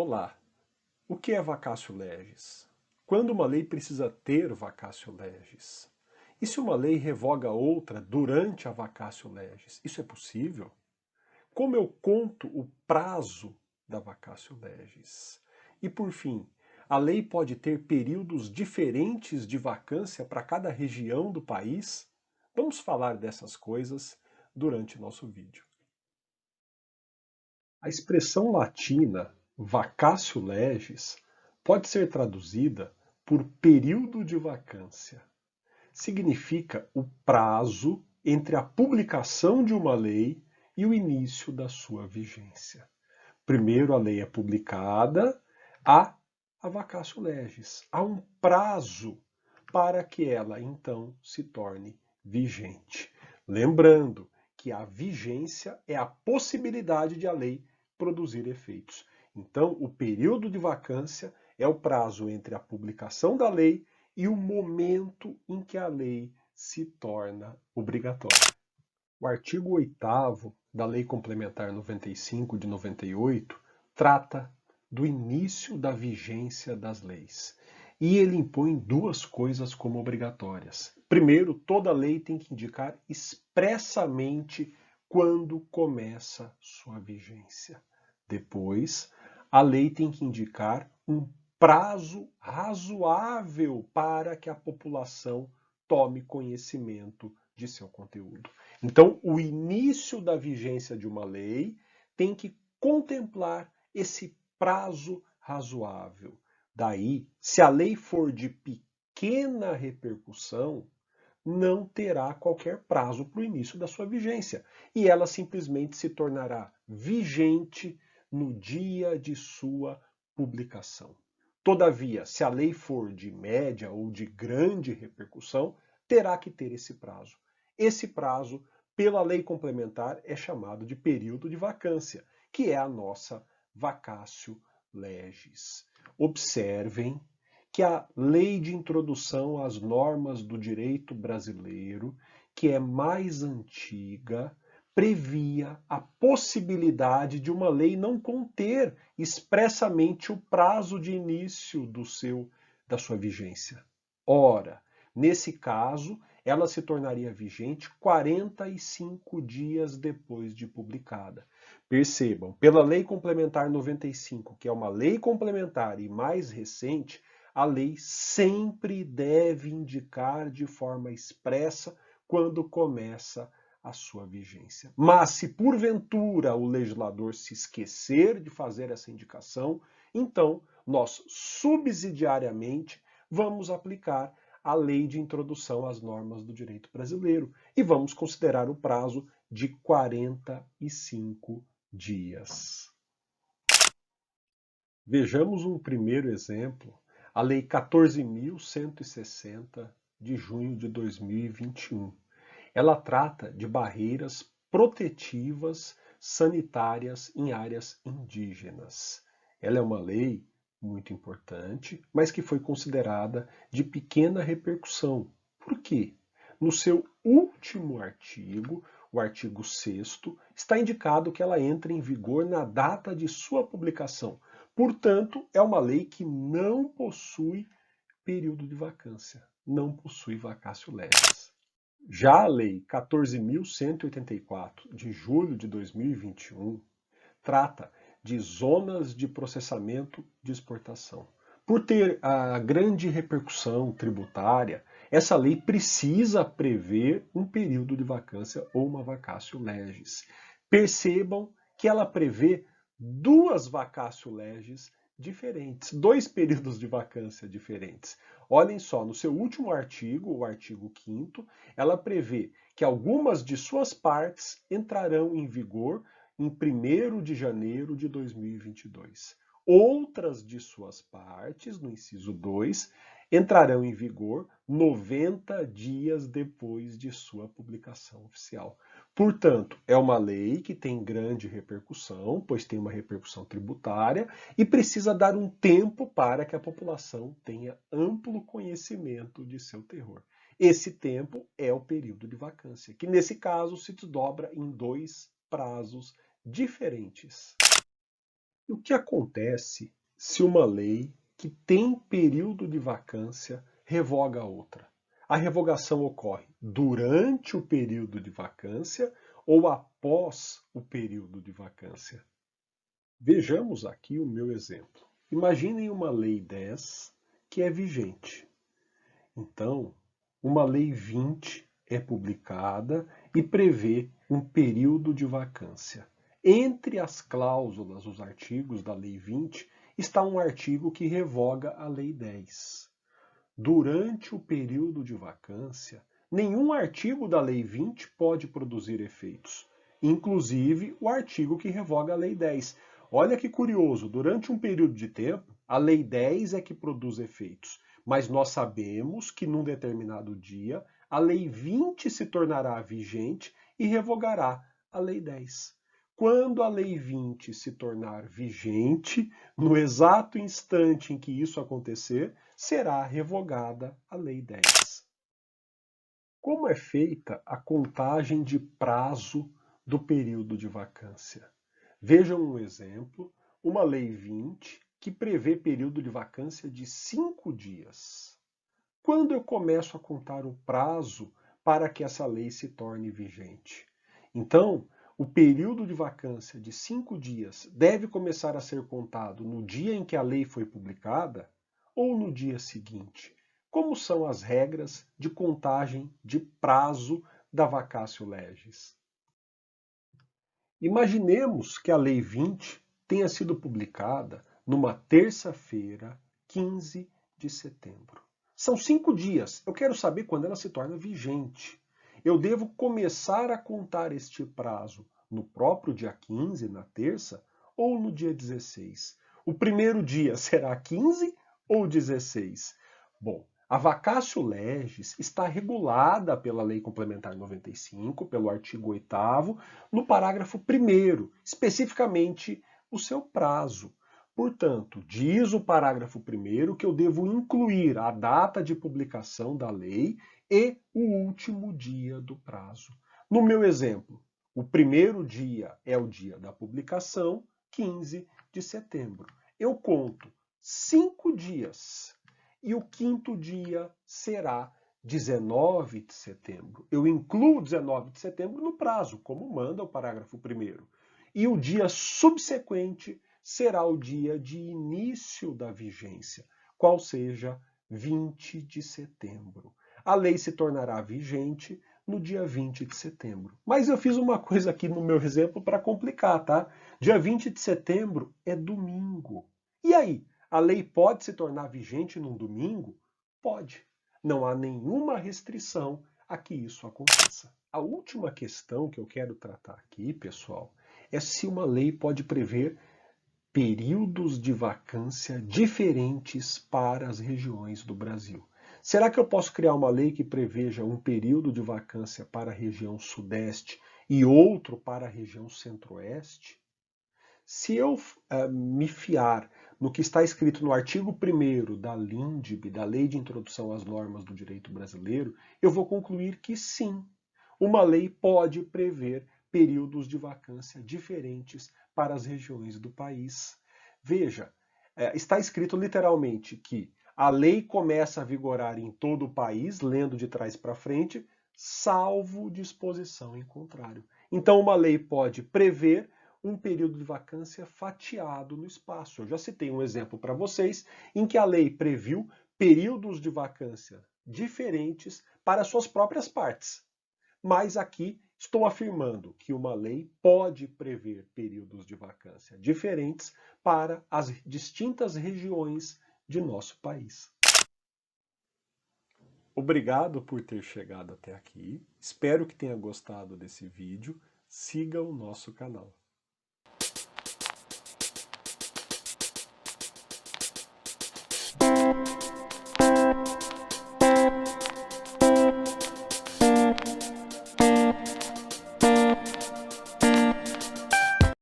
Olá, o que é vacatio legis? Quando uma lei precisa ter vacatio legis? E se uma lei revoga outra durante a vacatio legis? Isso é possível? Como eu conto o prazo da vacatio legis? E por fim, a lei pode ter períodos diferentes de vacância para cada região do país? Vamos falar dessas coisas durante nosso vídeo. A expressão latina vacatio legis pode ser traduzida por período de vacância. Significa o prazo entre a publicação de uma lei e o início da sua vigência. Primeiro a lei é publicada, há a vacatio legis. Há um prazo para que ela então se torne vigente. Lembrando que a vigência é a possibilidade de a lei produzir efeitos. Então, o período de vacância é o prazo entre a publicação da lei e o momento em que a lei se torna obrigatória. O artigo 8º da Lei Complementar 95 de 98 trata do início da vigência das leis. E ele impõe duas coisas como obrigatórias. Primeiro, toda lei tem que indicar expressamente quando começa sua vigência. Depois, a lei tem que indicar um prazo razoável para que a população tome conhecimento de seu conteúdo. Então, o início da vigência de uma lei tem que contemplar esse prazo razoável. Daí, se a lei for de pequena repercussão, não terá qualquer prazo para o início da sua vigência. E ela simplesmente se tornará vigente no dia de sua publicação. Todavia, se a lei for de média ou de grande repercussão, terá que ter esse prazo. Esse prazo, pela lei complementar, é chamado de período de vacância, que é a nossa vacatio legis. Observem que a Lei de Introdução às Normas do Direito Brasileiro, que é mais antiga, previa a possibilidade de uma lei não conter expressamente o prazo de início da sua vigência. Ora, nesse caso, ela se tornaria vigente 45 dias depois de publicada. Percebam, pela Lei Complementar 95, que é uma lei complementar e mais recente, a lei sempre deve indicar de forma expressa quando começa a sua vigência. Mas se porventura o legislador se esquecer de fazer essa indicação, então nós subsidiariamente vamos aplicar a Lei de Introdução às Normas do Direito Brasileiro e vamos considerar o prazo de 45 dias. Vejamos um primeiro exemplo, a Lei 14.160 de junho de 2021. Ela trata de barreiras protetivas sanitárias em áreas indígenas. Ela é uma lei muito importante, mas que foi considerada de pequena repercussão. Por quê? No seu último artigo, o artigo 6º, está indicado que ela entra em vigor na data de sua publicação. Portanto, é uma lei que não possui período de vacância, não possui vacatio legis. Já a Lei 14.184, de julho de 2021, trata de zonas de processamento de exportação. Por ter a grande repercussão tributária, essa lei precisa prever um período de vacância ou uma vacatio legis. Percebam que ela prevê duas vacatio legis diferentes, dois períodos de vacância diferentes. Olhem só, no seu último artigo, o artigo 5º, ela prevê que algumas de suas partes entrarão em vigor em 1º de janeiro de 2022. Outras de suas partes, no inciso 2, entrarão em vigor 90 dias depois de sua publicação oficial. Portanto, é uma lei que tem grande repercussão, pois tem uma repercussão tributária e precisa dar um tempo para que a população tenha amplo conhecimento de seu terror. Esse tempo é o período de vacância, que nesse caso se desdobra em dois prazos diferentes. E o que acontece se uma lei que tem período de vacância revoga a outra? A revogação ocorre durante o período de vacância ou após o período de vacância? Vejamos aqui o meu exemplo. Imaginem uma Lei 10 que é vigente. Então, uma Lei 20 é publicada e prevê um período de vacância. Entre as cláusulas, os artigos da Lei 20, está um artigo que revoga a Lei 10. Durante o período de vacância, nenhum artigo da Lei 20 pode produzir efeitos, inclusive o artigo que revoga a Lei 10. Olha que curioso, durante um período de tempo, a Lei 10 é que produz efeitos, mas nós sabemos que num determinado dia a Lei 20 se tornará vigente e revogará a Lei 10. Quando a Lei 20 se tornar vigente, no exato instante em que isso acontecer, será revogada a Lei 10. Como é feita a contagem de prazo do período de vacância? Vejam um exemplo, uma Lei 20 que prevê período de vacância de 5 dias. Quando eu começo a contar o prazo para que essa lei se torne vigente? Então, o período de vacância de 5 dias deve começar a ser contado no dia em que a lei foi publicada ou no dia seguinte? Como são as regras de contagem de prazo da vacatio legis? Imaginemos que a Lei 20 tenha sido publicada numa terça-feira, 15 de setembro. São 5 dias. Eu quero saber quando ela se torna vigente. Eu devo começar a contar este prazo no próprio dia 15, na terça, ou no dia 16? O primeiro dia será 15 ou 16? Bom, a vacatio legis está regulada pela Lei Complementar 95, pelo artigo 8º, no parágrafo 1º, especificamente o seu prazo. Portanto, diz o parágrafo 1º que eu devo incluir a data de publicação da lei e o último dia do prazo. No meu exemplo, o primeiro dia é o dia da publicação, 15 de setembro. Eu conto 5 dias e o quinto dia será 19 de setembro. Eu incluo 19 de setembro no prazo, como manda o parágrafo 1º. E o dia subsequente será o dia de início da vigência, qual seja 20 de setembro. A lei se tornará vigente no dia 20 de setembro. Mas eu fiz uma coisa aqui no meu exemplo para complicar, tá? Dia 20 de setembro é domingo. E aí, a lei pode se tornar vigente num domingo? Pode. Não há nenhuma restrição a que isso aconteça. A última questão que eu quero tratar aqui, pessoal, é se uma lei pode prever períodos de vacância diferentes para as regiões do Brasil. Será que eu posso criar uma lei que preveja um período de vacância para a região sudeste e outro para a região centro-oeste? Se eu me fiar no que está escrito no artigo 1º da LINDB, da Lei de Introdução às Normas do Direito Brasileiro, eu vou concluir que sim, uma lei pode prever períodos de vacância diferentes para as regiões do país. Veja, está escrito literalmente que a lei começa a vigorar em todo o país, lendo de trás para frente, salvo disposição em contrário. Então, uma lei pode prever um período de vacância fatiado no espaço. Eu já citei um exemplo para vocês em que a lei previu períodos de vacância diferentes para suas próprias partes. Mas aqui estou afirmando que uma lei pode prever períodos de vacância diferentes para as distintas regiões de nosso país. Obrigado por ter chegado até aqui. Espero que tenha gostado desse vídeo. Siga o nosso canal.